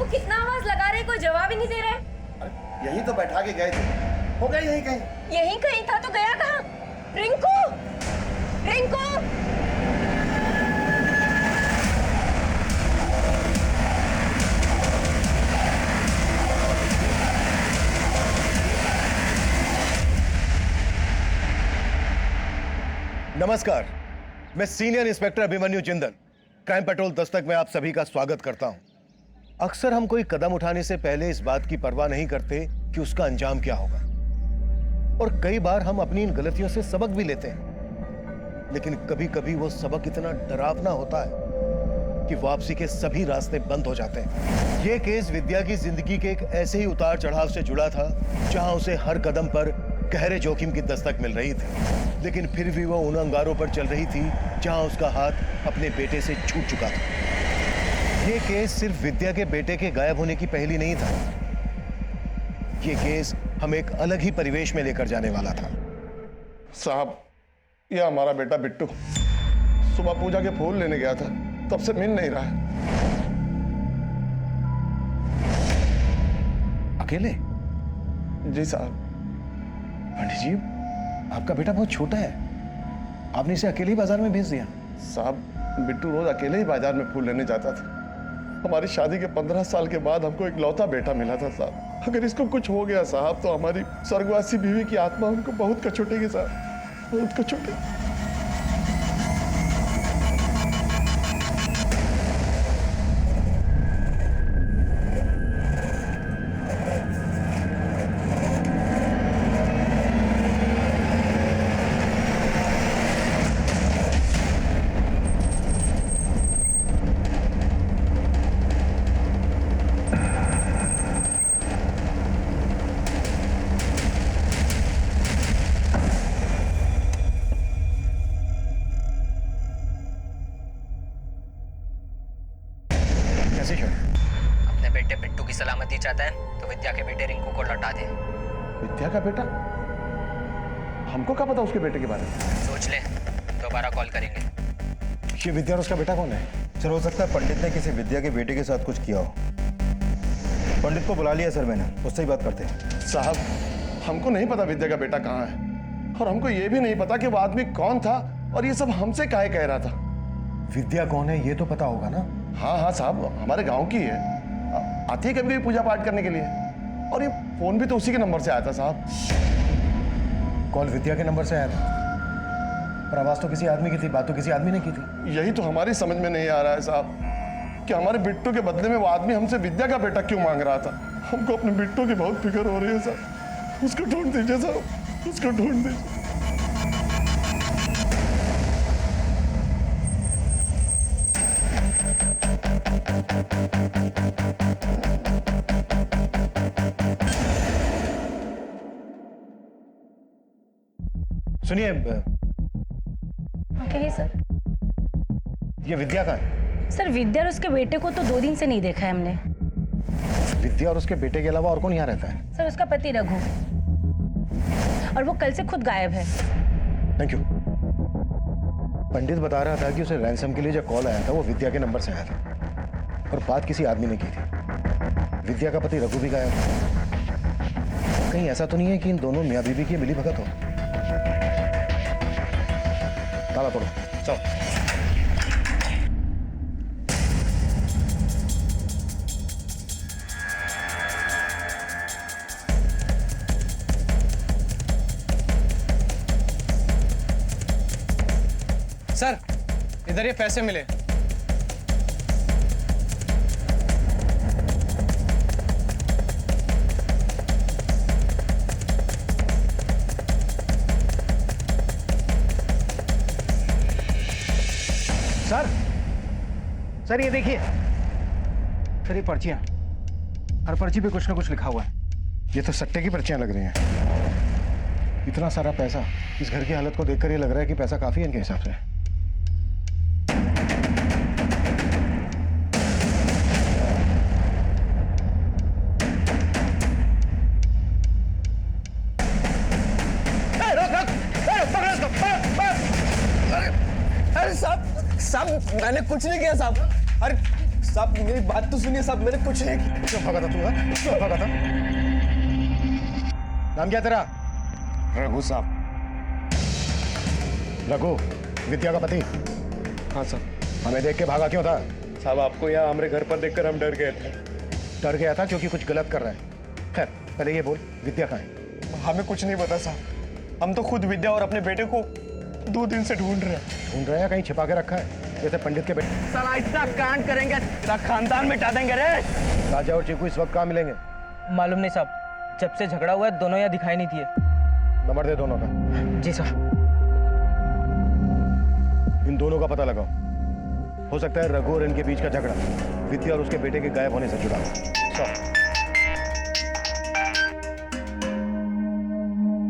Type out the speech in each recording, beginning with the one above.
कितना आवाज लगा रहे, कोई जवाब ही नहीं दे रहे। यही तो बैठा के गए थे, हो गए यहीं कहीं। यहीं कहीं था तो गया कहाँ? रिंकू, रिंकू। नमस्कार, मैं senior inspector Abhimanyu Jindal, crime petrol Dastak में आप सभी का स्वागत करता हूं। अक्सर हम कोई कदम उठाने से पहले इस बात की परवाह नहीं करते कि उसका अंजाम क्या होगा, और कई बार हम अपनी इन गलतियों से सबक भी लेते हैं, लेकिन कभी कभी वो सबक इतना डरावना होता है कि वापसी के सभी रास्ते बंद हो जाते हैं। यह केस विद्या की जिंदगी के एक ऐसे ही उतार चढ़ाव से जुड़ा था जहां उसे हर कदम पर गहरे जोखिम की दस्तक मिल रही थी, लेकिन फिर भी वो उन अंगारों पर चल रही थी जहां उसका हाथ अपने बेटे से छूट चुका था। ये केस सिर्फ विद्या के बेटे के गायब होने की पहेली नहीं था, ये केस हम एक अलग ही परिवेश में लेकर जाने वाला था। साहब, यह हमारा बेटा बिट्टू सुबह पूजा के फूल लेने गया था, तब से मिल नहीं रहा है। अकेले? जी साहब। पंडित जी, आपका बेटा बहुत छोटा है, आपने इसे अकेले ही बाजार में भेज दिया? साहब, बिट्टू रोज अकेले ही बाजार में फूल लेने जाता था। हमारी शादी के 15 साल के बाद हमको एक लौता बेटा मिला था साहब। अगर इसको कुछ हो गया साहब तो हमारी स्वर्गवासी बीवी की आत्मा हमको बहुत कचोटेगी साहब, बहुत कचोटेगी। अपने बेटे बिट्टू की सलामती चाहता है तो विद्या के बेटे रिंकू को लौटा दे। विद्या का बेटा? हमको क्या पता उसके बेटे के बारे में? सोच ले, दोबारा कॉल करेंगे। ये विद्या और उसका बेटा कौन है? सर, हो सकता है पंडित ने किसी विद्या के बेटे के साथ कुछ किया हो। पंडित को बुला लिया सर मैंने, उससे ही बात करते हैं। साहब, हमको नहीं पता विद्या का बेटा कहाँ है, और हमको ये भी नहीं पता कि वो आदमी कौन था और ये सब हमसे काहे कह रहा था। विद्या कौन है ये तो पता होगा ना? हाँ हाँ साहब, हमारे गांव की है, आती है कभी कभी पूजा पाठ करने के लिए, और ये फोन भी तो उसी के नंबर से आया था साहब। कॉल विद्या के नंबर से आया था, पर आवाज तो किसी आदमी की थी, बात तो किसी आदमी ने की थी। यही तो हमारी समझ में नहीं आ रहा है साहब कि हमारे बिट्टू के बदले में वो आदमी हमसे विद्या का बेटा क्यों मांग रहा था। हमको अपने बिट्टू की बहुत फिक्र हो रही है साहब, उसको ढूंढ दीजिए साहब, उसको ढूंढ दीजिए। सुनिए, कहिए सर। ये विद्या का है? सर, विद्या और उसके बेटे को तो 2 दिन से नहीं देखा है हमने। विद्या और उसके बेटे के अलावा और कौन यहाँ रहता है? सर, उसका पति रघु, और वो कल से खुद गायब है। Thank you. पंडित बता रहा था कि उसे रैंसम के लिए जो कॉल आया था वो विद्या के नंबर से आया था, और बात किसी आदमी ने की थी। विद्या का पति रघु भी गायब है। कहीं ऐसा तो नहीं है कि इन दोनों मियां बीवी की मिली भगत हो? ताला तोड़ो, चलो। सर, इधर ये पैसे मिले। सर ये देखिए, सर ये पर्चियां, हर पर्ची पे कुछ ना कुछ लिखा हुआ है। ये तो सट्टे की पर्चियां लग रही हैं। इतना सारा पैसा, इस घर की हालत को देखकर ये लग रहा है कि पैसा काफी है इनके हिसाब से। अरे साहब, मैंने कुछ नहीं किया साहब। अरे साहब मेरी बात तो सुनिए साहब, मैंने कुछ नहीं किया। क्यों भागा था तू? क्यों भागा था? नाम क्या तेरा? रघु साहब। रघु, विद्या का पति? हाँ सर। हमें देख के भागा क्यों था? साहब आपको यहाँ हमारे घर पर देखकर हम डर गए थे। डर गया था क्योंकि कुछ गलत कर रहा है। खैर पहले ये बोल, विद्या कहाँ है? हमें कुछ नहीं पता साहब, हम तो खुद विद्या और अपने बेटे को 2 दिन से ढूंढ रहे हैं। ढूंढ रहे हैं? कहीं छिपा के रखा है जैसे पंडित के बेटे? साला इतना कांड करेंगे तेरा खानदान मिटा देंगे रे। राजा और चीकू इस वक्त कहाँ मिलेंगे? मालूम नहीं साहब, जब से झगड़ा हुआ है दोनों यहाँ दिखाई नहीं दिए। नंबर दे दोनों का। जी साहब। इन दोनों का पता लगाओ। हो सकता है रघु और इनके बीच का झगड़ा विद्या और उसके बेटे के गायब होने से जुड़ा हो।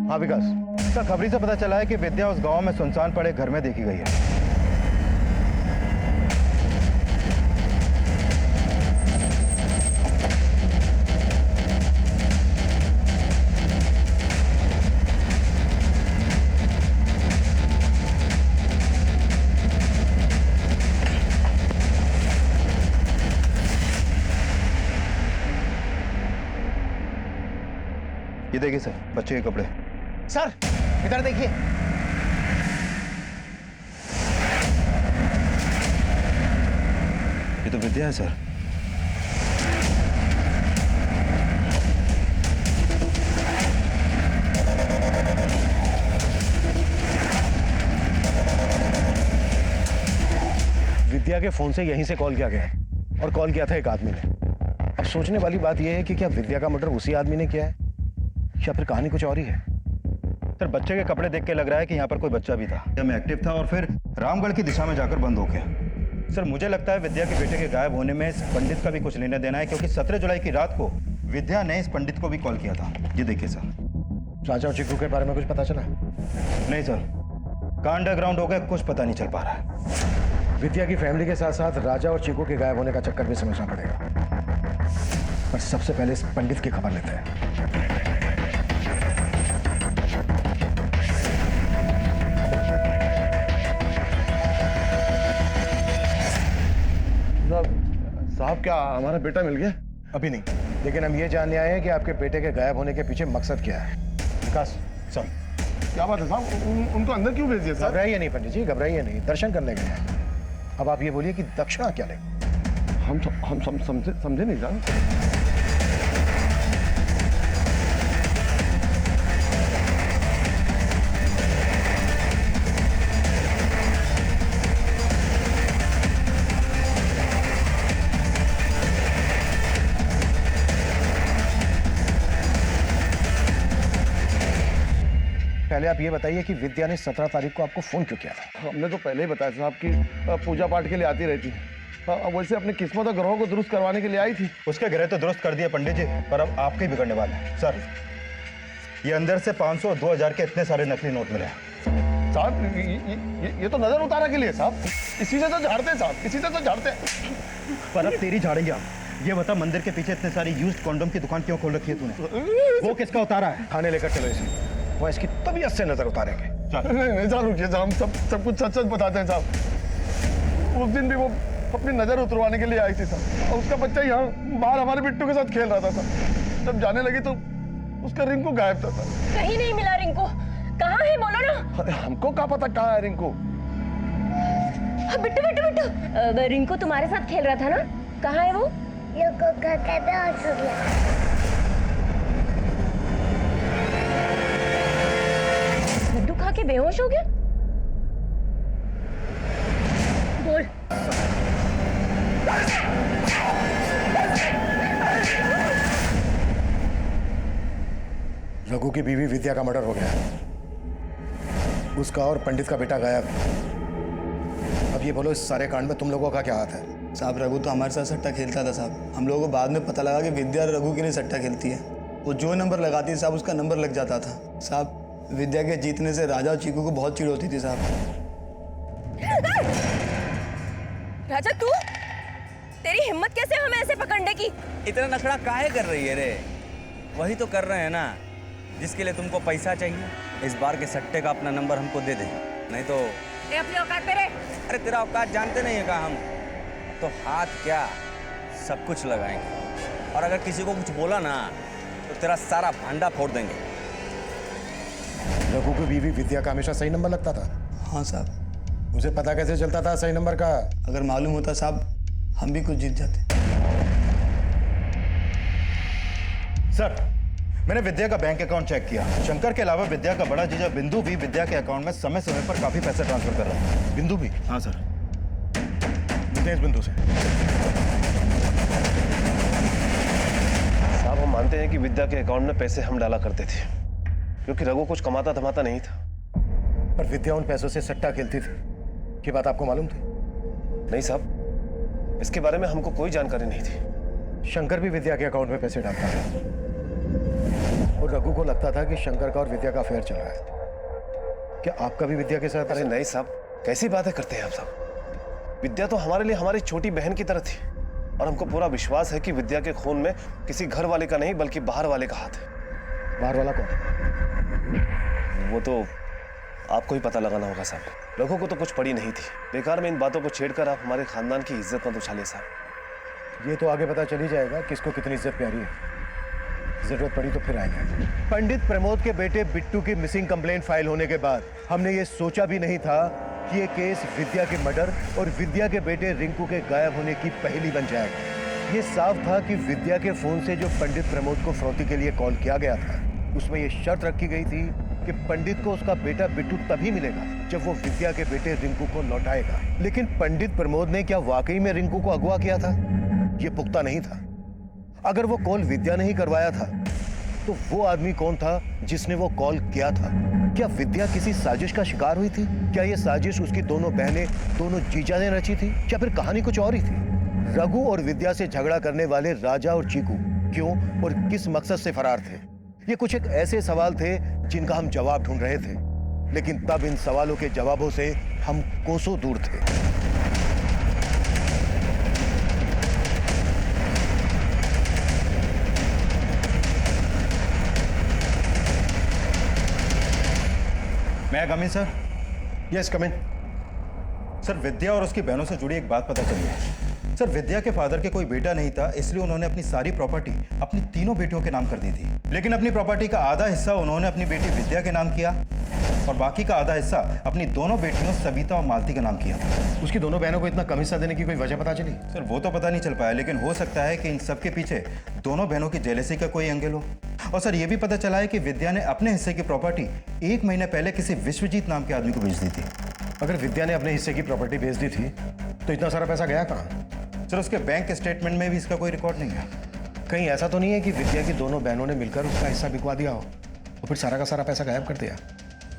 हाँ विकास, सर खबरी से पता चला है कि विद्या उस गांव में सुनसान पड़े घर में देखी गई है। ये देखिए सर, बच्चे के कपड़े। सर इधर देखिए। ये तो विद्या है सर। विद्या के फोन से यहीं से कॉल किया गया है और कॉल किया था एक आदमी ने। अब सोचने वाली बात यह है कि क्या विद्या का मर्डर उसी आदमी ने किया है या फिर कहानी कुछ और ही है। सर बच्चे के कपड़े देख के लग रहा है कि यहाँ पर कोई बच्चा भी था। मैं एक्टिव था और फिर रामगढ़ की दिशा में जाकर बंद हो गया। सर मुझे लगता है विद्या के बेटे के गायब होने में इस पंडित का भी कुछ लेना देना है, क्योंकि 17 जुलाई की रात को विद्या ने इस पंडित को भी कॉल किया था। ये देखिए सर। राजा और चिक्कू के बारे में कुछ पता चला? नहीं सर, का अंडरग्राउंड हो गया, कुछ पता नहीं चल पा रहा है। विद्या की फैमिली के साथ साथ राजा और चिक्कू के गायब होने का चक्कर भी समझना पड़ेगा। पर सबसे पहले इस पंडित की खबर लेते हैं। साहब क्या हमारा बेटा मिल गया? अभी नहीं, लेकिन हम ये जानने आए हैं कि आपके बेटे के गायब होने के पीछे मकसद क्या है। विकास सर। क्या बात है साहब, उनको अंदर क्यों भेज दिया साहब? घबराइए नहीं पंडित जी, घबराइए नहीं, दर्शन करने गए हैं। अब आप ये बोलिए कि दक्षिणा क्या लेंगे? हम समझे नहीं साहब। पहले आप ये बताइए कि विद्या ने 17 तारीख को आपको फोन क्यों किया था? हमने तो पहले ही बताया साहब कि पूजा पाठ के लिए आती रहती है। वैसे अपनी किस्मत और ग्रहों को दुरुस्त करवाने के लिए आई थी। उसके ग्रह तो दुरुस्त कर दिए पंडित जी, पर अब आपके ही बिगड़ने वाले हैं। सर ये अंदर से 500 और 2000 के इतने सारे नकली नोट मिले हैं। साहब ये तो नजर उतारा के लिए साहब, इसी से तो झाड़ते हैं साहब, इसी से तो झाड़ते हैं। पर अब तेरी झाड़ेंगे आप। ये बता, मंदिर के पीछे इतने सारी यूज्ड कॉन्डोम की दुकान क्यों खोल रखी है तूने? वो किसका उतारा है? थाने लेकर चलो इसे, वो इसकी तबीयत से नजर उतारेंगे। नहीं साहब रुकिए साहब, हम सब कुछ सच सच बताते हैं साहब। उस दिन भी वो अपनी नजर उतरवाने के लिए आई थी साहब, और उसका बच्चा यहाँ बाहर हमारे बिट्टू के साथ खेल रहा था साहब। जब जाने लगी तो उसका रिंकू गायब था साहब। कहीं नहीं मिला रिंकू, कहाँ है बोलो ना। अरे हमको क्या पता कहाँ है रिंकू? बिट्टू बिट्टू बिट्टू, रिंकू तुम्हारे साथ खेल रहा था ना, कहाँ है वो? लड्डू खा के बेहोश हो गया? बोल। रघु की बीवी विद्या का मर्डर हो गया है, उसका और पंडित का बेटा गायब है। अब ये बोलो, इस सारे कांड में तुम लोगों का क्या हाथ है? साहब रघु तो हमारे साथ सट्टा खेलता था साहब। हम लोगों को बाद में पता लगा कि विद्या रघु की नहीं सट्टा खेलती है। वो जो नंबर लगाती है साहब, उसका नंबर लग जाता था साहब। विद्या के जीतने से राजा और चीकू को बहुत चिढ़ होती थी साहब। राजा तू, तेरी हिम्मत कैसे हमें ऐसे पकड़ने की? इतना नखड़ा काहे कर रही है रे? वही तो कर रहे हैं ना जिसके लिए तुमको पैसा चाहिए। इस बार के सट्टे का अपना नंबर हमको दे दे, नहीं तो अपनी औकात पे रहे। अरे तेरा औकात जानते नहीं है का हम तो? हाथ क्या सब कुछ लगाएंगे और अगर किसी को कुछ बोला ना तो तेरा सारा भांडा फोड़ देंगे। रघु की बीवी विद्या का हमेशा सही नंबर लगता था। हाँ साहब। उसे पता कैसे चलता था सही नंबर का? अगर मालूम होता साहब हम भी कुछ जीत जाते। सर, मैंने विद्या का बैंक अकाउंट चेक किया। शंकर के अलावा विद्या का बड़ा जीजा बिंदु भी विद्या के अकाउंट में समय समय पर काफी पैसे ट्रांसफर कर रहा है। बिंदु भी? हाँ सर। मिलते हैं इस बिंदु से। साहब हम मानते हैं कि विद्या के अकाउंट में पैसे हम डाला करते थे क्योंकि रघु कुछ कमाता धमाता नहीं था। पर विद्या उन पैसों से सट्टा खेलती थी, ये बात आपको मालूम थी? नहीं साहब, इसके बारे में हमको कोई जानकारी नहीं थी। शंकर भी विद्या के अकाउंट में पैसे डालता था और रघु को लगता था कि शंकर का और विद्या का अफेयर चल रहा है। क्या आपका भी विद्या के साथ? अरे नहीं साहब, कैसी बातें करते हैं आप साहब। विद्या तो हमारे लिए हमारी छोटी बहन की तरह थी और हमको पूरा विश्वास है कि विद्या के खून में किसी घर वाले का नहीं बल्कि बाहर वाले का हाथ है। बाहर वाला कौन? वो तो आपको ही पता लगाना होगा साहब। रघु को तो कुछ पड़ी नहीं थी। बेकार में इन बातों को छेड़कर आप हमारे खानदान की इज्जत मत उछालिए साहब। ये तो आगे पता चल ही जाएगा किसको कितनी इज्जत प्यारी है। जरूरत पड़ी तो फिर आएंगे। पंडित प्रमोद के बेटे बिट्टू की मिसिंग कंप्लेंट फाइल होने के बाद हमने ये सोचा भी नहीं था कि ये केस विद्या के मर्डर और विद्या के बेटे रिंकू के गायब होने की पहेली बन जाएगा। ये साफ था कि विद्या के फोन से जो पंडित प्रमोद को फिरौती के लिए कॉल किया गया था उसमें ये शर्त रखी गई थी कि पंडित को उसका बेटा बिट्टू तभी मिलेगा जब वो विद्या के बेटे रिंकू को लौटाएगा। लेकिन पंडित प्रमोद ने क्या वाकई में रिंकू को अगवा किया था? ये पुख्ता नहीं था। अगर वो कॉल विद्या ने ही करवाया था तो वो आदमी कौन था जिसने वो कॉल किया था? क्या विद्या किसी साजिश का शिकार हुई थी? क्या ये साजिश उसकी दोनों बहनें, दोनों जीजा ने रची थी या फिर कहानी कुछ और ही थी? रघु और विद्या से झगड़ा करने वाले राजा और चीकू क्यों और किस मकसद से फरार थे? ये कुछ एक ऐसे सवाल थे जिनका हम जवाब ढूंढ रहे थे, लेकिन तब इन सवालों के जवाबों से हम कोसों दूर थे। मैं कम इन सर? यस कम इन। सर, विद्या और उसकी बहनों से जुड़ी एक बात पता चली है। सर, विद्या के फादर के कोई बेटा नहीं था, इसलिए उन्होंने अपनी सारी प्रॉपर्टी अपनी तीनों बेटियों के नाम कर दी थी। लेकिन अपनी प्रॉपर्टी का आधा हिस्सा उन्होंने अपनी बेटी विद्या के नाम किया और बाकी का आधा हिस्सा अपनी दोनों बेटियों सविता और मालती का नाम किया था। उसकी दोनों बहनों को इतना कम हिस्सा देने की कोई वजह पता चली? सर, वो तो पता नहीं चल पाया, लेकिन हो सकता है कि इन सब के पीछे दोनों बहनों की जेलसी का कोई एंगल हो। और सर, ये भी पता चला है कि विद्या ने अपने हिस्से की प्रॉपर्टी 1 महीने पहले किसी विश्वजीत नाम के आदमी को बेच दी थी। अगर विद्या ने अपने हिस्से की प्रॉपर्टी बेच दी थी तो इतना सारा पैसा गया कहाँ? सर, उसके बैंक स्टेटमेंट में भी इसका कोई रिकॉर्ड नहीं है। कहीं ऐसा तो नहीं है कि विद्या की दोनों बहनों ने मिलकर उसका हिस्सा बिकवा दिया हो और फिर सारा का सारा पैसा गायब कर दिया?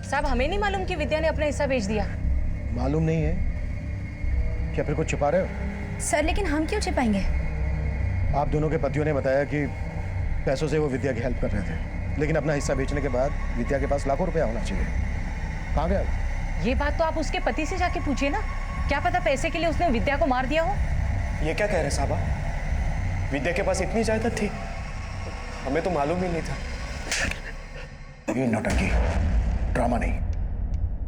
साहब हमें नहीं मालूम कि विद्या ने अपना हिस्सा बेच दिया। मालूम नहीं है? क्या फिर कुछ छुपा रहे हो? सर लेकिन हम क्यों छिपाएंगे? आप दोनों के पतियों ने बताया कि पैसों से वो विद्या की हेल्प कर रहे थे, लेकिन अपना हिस्सा बेचने के बाद विद्या के पास लाखों रुपया होना चाहिए। कहाँ गया? ये बात तो आप उसके पति से जाके पूछिए ना। क्या पता पैसे के लिए उसने विद्या को मार दिया हो। ये क्या कह रहे साहबा? विद्या के पास इतनी जायदाद थी? हमें तो मालूम ही नहीं था। ये नौटंकी, ड्रामा नहीं।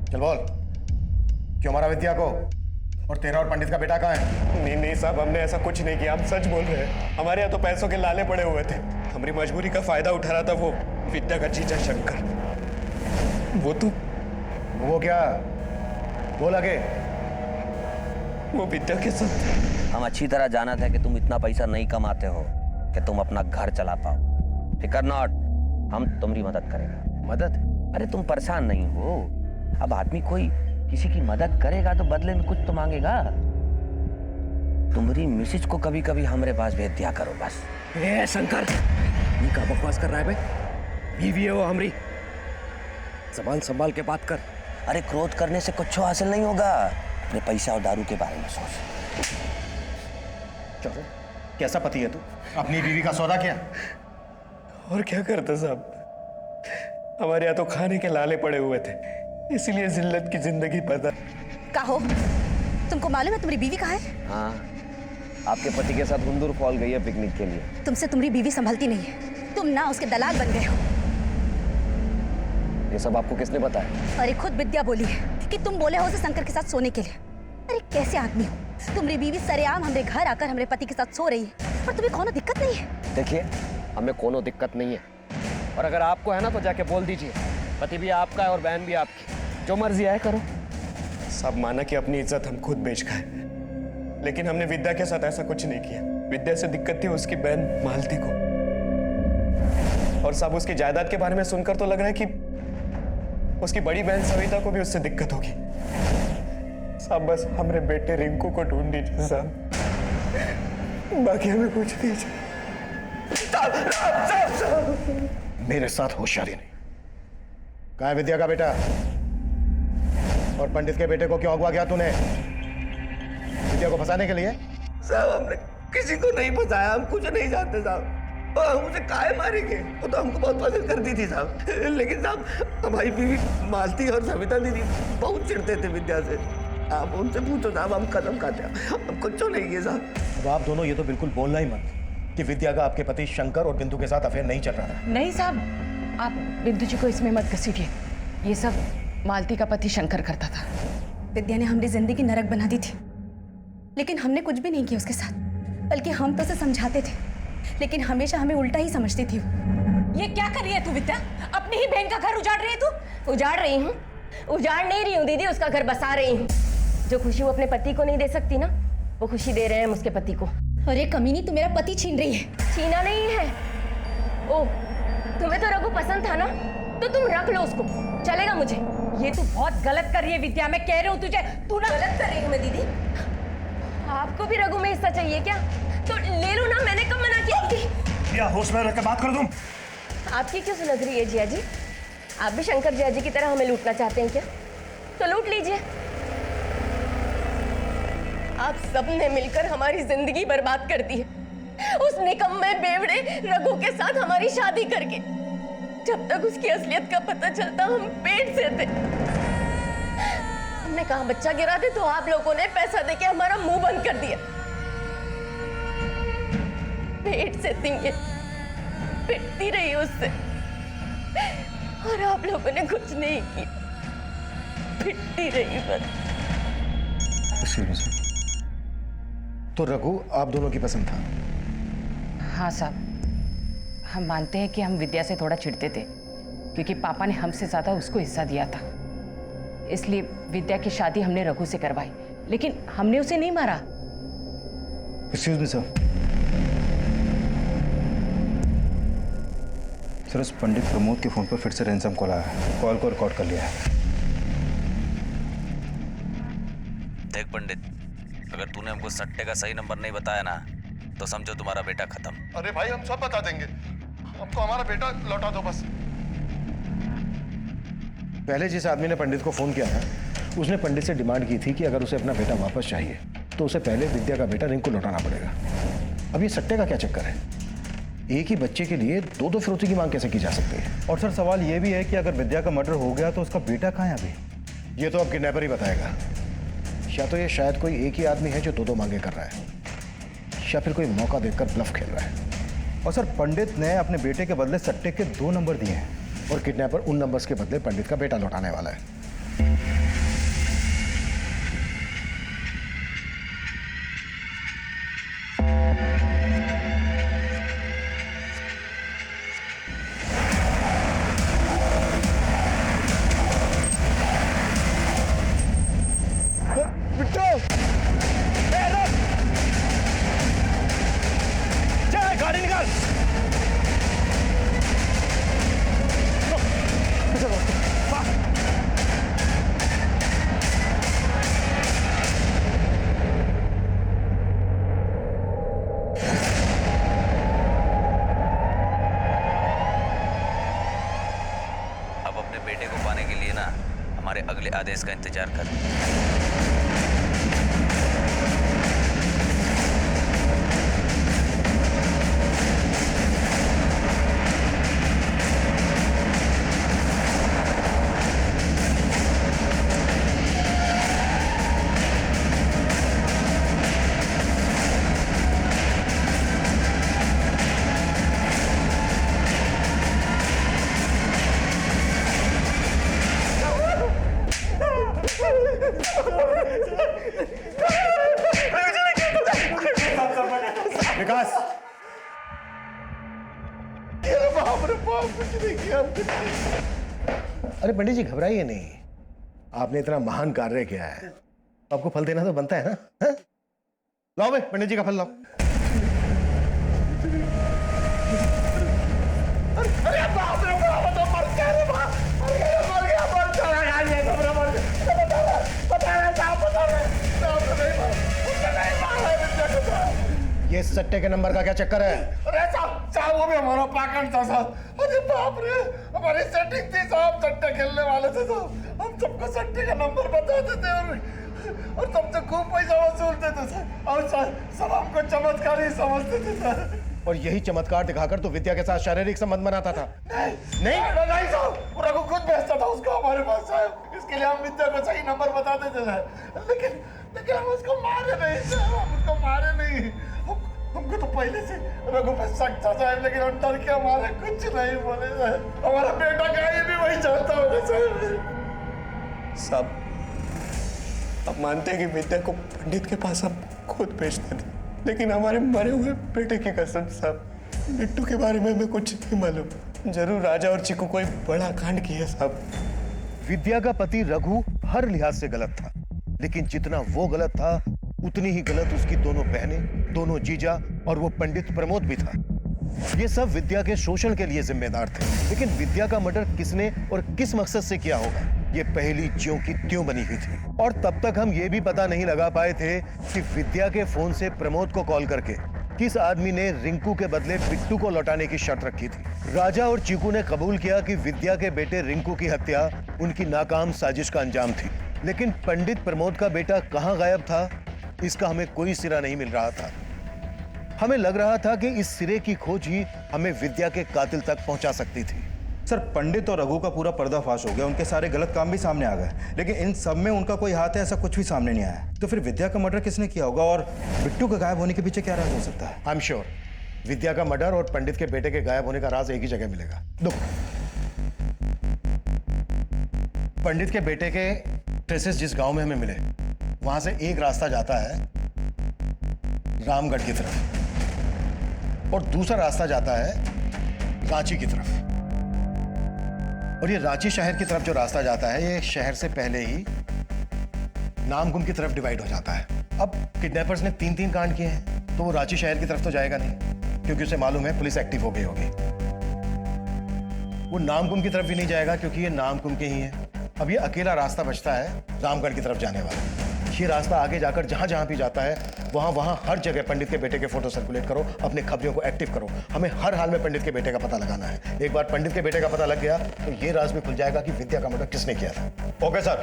चल बोल, क्यों मारा विद्या को? और तेरा और पंडित का बेटा कहाँ है? नहीं नहीं साहब, हमने ऐसा कुछ नहीं किया। हम सच बोल रहे हैं। हमारे यहाँ तो पैसों के लाले पड़े हुए थे। हमारी मजबूरी का फायदा उठा रहा था वो विद्या का जीजा शंकर। वो क्या? बोल आगे। वो विद्या के साथ। हम अच्छी तरह जाना था कि तुम इतना पैसा नहीं कमाते हो कि तुम अपना घर चला पाओ। फिकर नॉट, हम तुम्हारी मदद करेंगे। मदद? अरे तुम परेशान नहीं हो। अब आदमी कोई किसी की मदद करेगा तो बदले में कुछ तो मांगेगा। तुम्हारी मिसेज को कभी कभी हमारे पास भेज दिया करो बस। ए शंकर, ये क्या बकवास कर रहा है बे? बीवी है वो हमारी, जबान संभाल के बात कर। अरे क्रोध करने से कुछ हासिल नहीं होगा। अपने पैसा और दारू के बारे में सोच। चलो, कैसा पति है तू? अपनी बीवी का सौदा किया? और क्या करता साहब, हमारे यहाँ तो खाने के लाले पड़े हुए थे, इसीलिए जिल्लत की जिंदगी बदल। कहो, तुमको मालूम है तुम्हारी बीवी कहाँ है? हाँ, आपके पति के साथ हुंदुर फॉल गई है पिकनिक के लिए। तुमसे तुम्हारी बीवी संभलती नहीं है। तुम ना उसके दलाल बन गए हो। ये सब आपको किसने बताया? अरे खुद विद्या बोली है कि तुम बोले हो उसे शंकर के साथ सोने के लिए। अरे कैसे आदमी हो? तुम्हारी बीवी सरेआम हमारे घर आकर हमारे पति के साथ सो रही है पर तुम्हें कोनो दिक्कत नहीं है? देखिए, हमें कोनो दिक्कत नहीं है, और अगर आपको है ना तो जाके बोल दीजिए। पति भी आपका है और बहन भी आपकी, जो मर्जी आए करो। सब माना कि अपनी इज्जत हम खुद बेच गए, लेकिन हमने विद्या के साथ ऐसा कुछ नहीं किया। विद्या से दिक्कत थी उसकी बहन मालती को, और सब उसकी जायदाद के बारे में सुनकर तो लग रहा है कि उसकी बड़ी बहन सविता को भी उससे दिक्कत होगी। साहब बस हमारे बेटे रिंकू को ढूंढ दीजिए साहब, बाकी हमें कुछ नहीं चाहिए। मेरे साथ होशियारी नहीं। कहाँ है विद्या का बेटा? और पंडित के बेटे को क्यों अगवा किया तूने? विद्या को फंसाने के लिए? साहब हमने किसी को नहीं फंसाया, हम कुछ नहीं जानते साहब। हम उसे काहे मारेंगे? वो तो हमको बहुत पसंद करती थी साहब, लेकिन साहब हमारी बीवी मालती और सविता दीदी बहुत चिढ़ते थे विद्या से। आप उनसे पूछो साहब, हम कसम खाते हैं हम कुछ नहीं किए साहब। अब आप दोनों ये तो बिल्कुल बोलना ही मत कि विद्या का आपके पति शंकर और बिंदु के साथ अफेयर नहीं चल रहा था। नहीं साहब, आप बिंदु जी को इसमें मत घसीटिए। ये सब मालती का पति शंकर करता था। विद्या ने हमारी जिंदगी नरक बना दी थी, लेकिन हमने कुछ भी नहीं किया उसके साथ। बल्कि हम तो उसे समझाते थे, लेकिन हमेशा हमें उल्टा ही समझती थी वो। ये क्या कर रही है तू विद्या? अपनी ही बहन का घर उजाड़ रही है तू? उजाड़ रही हूँ? उजाड़ नहीं रही हूँ दीदी, उसका घर बसा रही हूँ। जो खुशी वो अपने पति को नहीं दे सकती ना, वो खुशी दे रहे हैं हम उसके पति को। अरे कमीनी, तू मेरा पति छीन रही है। छीना नहीं है। ओ, तुम्हें तो रघु पसंद था ना, तो तुम रख लो उसको, चलेगा मुझे। ये तू बहुत गलत कर रही है विद्या, मैं कह रही हूँ तुझे। तू ना गलत कर रही हूँ मैं दीदी? आपको भी रघु में हिस्सा चाहिए क्या? तो ले लो ना, मैंने कब मना किया थी? या होश में रखकर बात कर दूं? आपकी क्यों सुलझ रही है जिया जी? आप भी शंकर जिया जी की तरह हमें लूटना चाहते हैं क्या? तो लूट लीजिए। आप सबने मिलकर हमारी जिंदगी बर्बाद कर दी है, उस निकम्मे बेवड़े रघु के साथ हमारी शादी करके। जब तक उसकी असलियत का पता चलता हम पेट से थे। हमने कहा बच्चा गिरा दे, तो आप लोगों ने पैसा देके हमारा मुंह बंद कर दिया। पेट से थी ये, पिटती रही उससे, और आप लोगों ने कुछ नहीं किया, पिटती रही बस। तो रघु आप दोनों की पसंद था? हाँ साहब, हम मानते हैं कि हम विद्या से थोड़ा चिढ़ते थे, क्योंकि पापा ने हमसे ज्यादा उसको हिस्सा दिया था। इसलिए विद्या की शादी हमने रघु से करवाई, लेकिन हमने उसे नहीं मारा। Excuse me sir. सर, उस पंडित प्रमोद के फोन पर फिर से रैंसम कॉल आया है। कॉल को रिकॉर्ड कर लिया है। देख पंडित, अगर तूने हमको सट्टे का सही नंबर नहीं बताया ना, तो समझो तुम्हारा बेटा खत्म। अरे भाई हम सब बता देंगे, हमको हमारा बेटा लौटा दो बस। पहले जिस आदमी ने पंडित को फोन किया था, उसने पंडित से डिमांड की थी कि अगर उसे अपना बेटा वापस चाहिए तो उसे पहले विद्या का बेटा रिंकू लौटाना पड़ेगा। अब ये सट्टे का क्या चक्कर है? एक ही बच्चे के लिए दो दो फिरौती की मांग कैसे की जा सकती है? और सर सवाल ये भी है कि अगर विद्या का मर्डर हो गया तो उसका बेटा कहाँ है अभी? ये तो अब किडनैपर ही बताएगा। या तो ये शायद कोई एक ही आदमी है जो दो दो मांगे कर रहा है, या फिर कोई मौका देखकर ब्लफ खेल रहा है। और सर, पंडित ने अपने बेटे के बदले सट्टे के 2 नंबर दिए हैं, और किडनैपर उन नंबर्स के बदले पंडित का बेटा लौटाने वाला है। गाड़ी निकाल। अब अपने बेटे को पाने के लिए ना हमारे अगले आदेश का इंतजार कर। अरे बाप रे बाप, कुछ नहीं किया, कुछ नहीं। अरे पंडित जी घबराइए नहीं, आपने इतना महान कार्य किया है, आपको फल देना तो बनता है ना। हा? लाओ भाई पंडित जी का फल लाओ। अरे बाप रे बाप, तो मर गया रे बाप, मर गया, मर गया, मर चला यार, ये तो मर गया। बता रहे साहब, बता रहे साहब, तो नहीं मारा, उसने नहीं मारा विद्या को साहब। ये सट्टे के नंबर का क्या चक्कर है? अरे साहब, साहब वो भी हमारा पाकट था साहब। अरे बाप रे, हमारी सेटिंग थी साहब, सट्टे खेलने वाले थे साहब। हम सबको सट्टे का नंबर बताते थे और सबसे खूब पैसा वसूलते थे सर, और सब हमको चमत्कारी समझते थे सर। और यही चमत्कार दिखाकर तो विद्या के साथ शारीरिक संबंध बनाता था। नहीं साहब, रघु खुद भेजता था उसको हमारे पास साहब, इसके लिए हम विद्या को सही नंबर बताते थे सर। लेकिन हम उसको मारे नहीं साहब, हम उसको मारे नहीं। हमको तो पहले से रघु पे शक था साहब, लेकिन हम डर के हमारे कुछ नहीं बोले सर। हमारा बेटा क्या ये भी वही चाहता होगा साहब, आप मानते हैं कि विद्या को पंडित के पास हम खुद भेजते थे, लेकिन हमारे मरे हुए बेटे की कसम साहब, बिट्टू के बारे में हमें कुछ नहीं मालूम। जरूर राजा और चिकू कोई बड़ा कांड किया साहब। विद्या का पति रघु हर लिहाज से गलत था, लेकिन जितना वो गलत था उतनी ही गलत उसकी दोनों बहनें, दोनों जीजा और वो पंडित प्रमोद भी था। ये सब विद्या के शोषण के लिए जिम्मेदार थे, लेकिन विद्या का मर्डर किसने और किस मकसद से किया होगा, ये पहली ज्यों की त्यों बनी हुई थी। और तब तक हम ये भी पता नहीं लगा पाए थे कि विद्या के फोन से प्रमोद को कॉल करके किस आदमी ने रिंकू के बदले बिट्टू को लौटाने की शर्त रखी थी। राजा और चीकू ने कबूल किया कि विद्या के बेटे रिंकू की हत्या उनकी नाकाम साजिश का अंजाम थी, लेकिन पंडित प्रमोद का बेटा कहाँ गायब था, इसका हमें कोई सिरा नहीं मिल रहा था। हमें लग रहा था कि इस सिरे की खोज ही हमें विद्या के कातिल तक पहुंचा सकती थी। सर पंडित और रघु का पूरा पर्दाफाश हो गया, उनके सारे गलत काम भी सामने आ गए, लेकिन इन सब में उनका कोई हाथ है ऐसा कुछ भी सामने नहीं आया। तो फिर विद्या का मर्डर किसने किया होगा और बिट्टू के गायब होने के पीछे क्या राज हो सकता है? आई एम श्योर विद्या का मर्डर और पंडित के बेटे के गायब होने का राज एक ही जगह मिलेगा। दो, पंडित के बेटे के ट्रेसेस जिस गांव में हमें मिले, वहां से एक रास्ता जाता है रामगढ़ की तरफ और दूसरा रास्ता जाता है रांची की तरफ। और ये रांची शहर की तरफ जो रास्ता जाता है, ये शहर से पहले ही नामकुम की तरफ डिवाइड हो जाता है। अब किडनैपर्स ने 3-3 कांड किए हैं, तो वो रांची शहर की तरफ तो जाएगा नहीं, क्योंकि उसे मालूम है पुलिस एक्टिव हो गई होगी। वो नामकुम की तरफ भी नहीं जाएगा, क्योंकि ये नामकुम के ही है। अब ये अकेला रास्ता बचता है रामगढ़ की तरफ जाने वाला। ये रास्ता आगे जाकर जहां जहां भी जाता है, वहां हर जगह पंडित के बेटे के फोटो सर्कुलेट करो, अपने खबरियों को एक्टिव करो। हमें हर हाल में पंडित के बेटे का पता लगाना है। एक बार पंडित के बेटे का पता लग गया तो ये राज भी खुल जाएगा कि विद्या का मर्डर किसने किया था। Okay sir.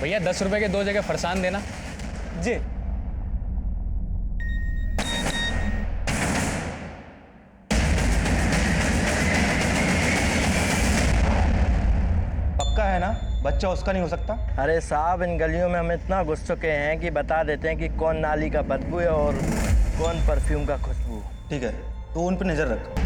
भैया 10 रुपए के 2 जगह फरसान देना। जी। पक्का है ना, बच्चा उसका नहीं हो सकता? अरे साहब, इन गलियों में हम इतना घुस चुके हैं कि बता देते हैं कि कौन नाली का बदबू है और कौन परफ्यूम का खुशबू। ठीक है, तो उन पर नजर रख।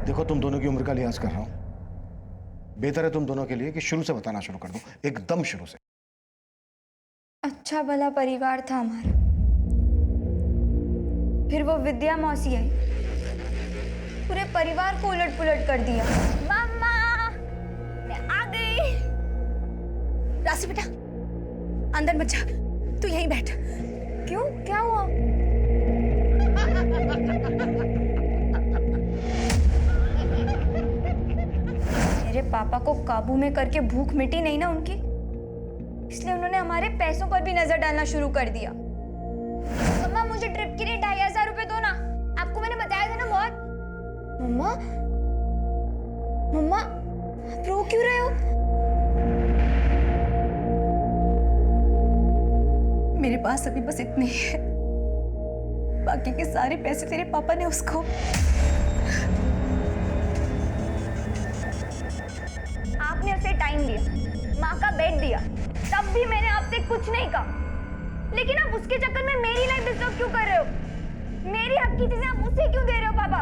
देखो, तुम दोनों की उम्र का लिहाज कर रहा हूं, बेहतर है तुम दोनों के लिए कि शुरू से बताना शुरू कर दो, एकदम शुरू से। अच्छा भला परिवार था हमारा, फिर वो विद्या मौसी आई, पूरे परिवार को उलट पुलट कर दिया। मम्मा, मैं आ गई। राशि बेटा, अंदर मत जा, तू यहीं बैठ। क्यों, क्या हुआ? मेरे पापा को काबू में करके भूख मिटी नहीं ना उनकी, इसलिए उन्होंने हमारे पैसों पर भी नजर डालना शुरू कर दिया। मम्मा, मुझे ट्रिप के लिए 2500 रुपए दो ना, आपको मैंने बताया था ना बहुत। मम्मा, मम्मा, आप रो क्यों रहे हो? मेरे पास अभी बस इतने ही है, बाकी के सारे पैसे तेरे पापा ने उसको आपने उसे टाइम दिया, माँ का बेड दिया, तब भी मैंने आपसे कुछ नहीं कहा। लेकिन आप उसके चक्कर में मेरी लाइफ डिस्टर्ब क्यों कर रहे हो? मेरी हक की चीजें आप उसे क्यों दे रहे हो पापा?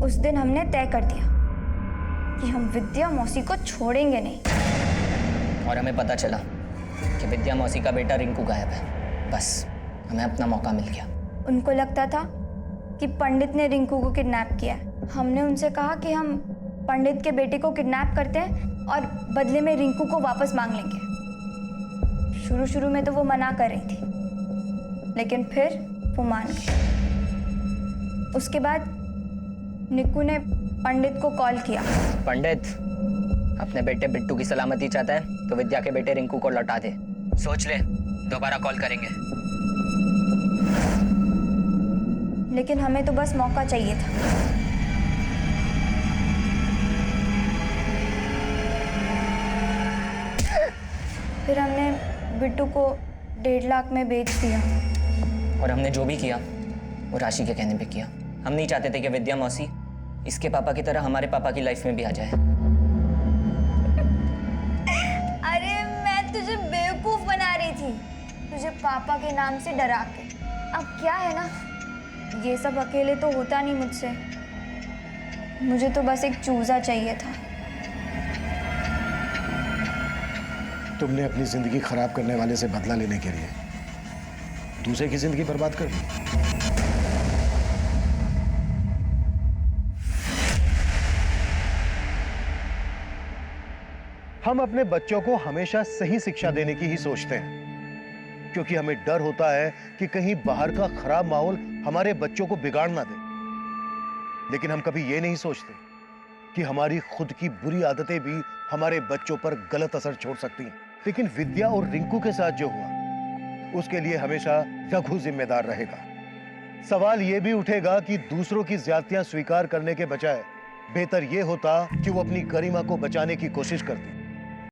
उस दिन हमने तय कर दिया कि हम विद्या मौसी को छोड़ेंगे नहीं। और हमें पता चला कि विद्या मौसी का बेटा रिंकू गायब है। बस हमें अपना मौका मिल गया। उनको लगता था कि पंडित ने रिंकू को किडनैप किया है। हमने उनसे कहा कि हम पंडित के बेटे को किडनैप करते हैं और बदले में रिंकू को वापस मांग लेंगे। शुरू में तो वो मना कर रही थी, लेकिन फिर वो मान गई। उसके बाद निक्कू ने पंडित को कॉल किया। पंडित अपने बेटे बिट्टू की सलामती चाहता है तो विद्या के बेटे रिंकू को लौटा दे। सोच ले, दोबारा कॉल करेंगे। लेकिन हमें तो बस मौका चाहिए था। फिर हमने बिट्टू को 1.5 लाख में बेच दिया। और हमने जो भी किया वो राशि के कहने पे किया। हम नहीं चाहते थे कि विद्या मौसी इसके पापा की तरह हमारे पापा की लाइफ में भी आ जाए। अरे मैं तुझे बेवकूफ बना रही थी, तुझे पापा के नाम से डरा के। अब क्या है ना, ये सब अकेले तो होता नहीं मुझसे। मुझे तो बस एक चूजा चाहिए था। तुमने अपनी जिंदगी खराब करने वाले से बदला लेने के लिए दूसरे की जिंदगी बर्बाद कर दी। हम अपने बच्चों को हमेशा सही शिक्षा देने की ही सोचते हैं, क्योंकि हमें डर होता है कि कहीं बाहर का खराब माहौल हमारे बच्चों को बिगाड़ ना दे। लेकिन हम कभी ये नहीं सोचते कि हमारी खुद की बुरी आदतें भी हमारे बच्चों पर गलत असर छोड़ सकती हैं। लेकिन विद्या और रिंकू के साथ जो हुआ उसके लिए हमेशा रघु जिम्मेदार रहेगा। सवाल यह भी उठेगा कि दूसरों की ज्यादतियां स्वीकार करने के बजाय बेहतर यह होता कि वो अपनी गरिमा को बचाने की कोशिश करती।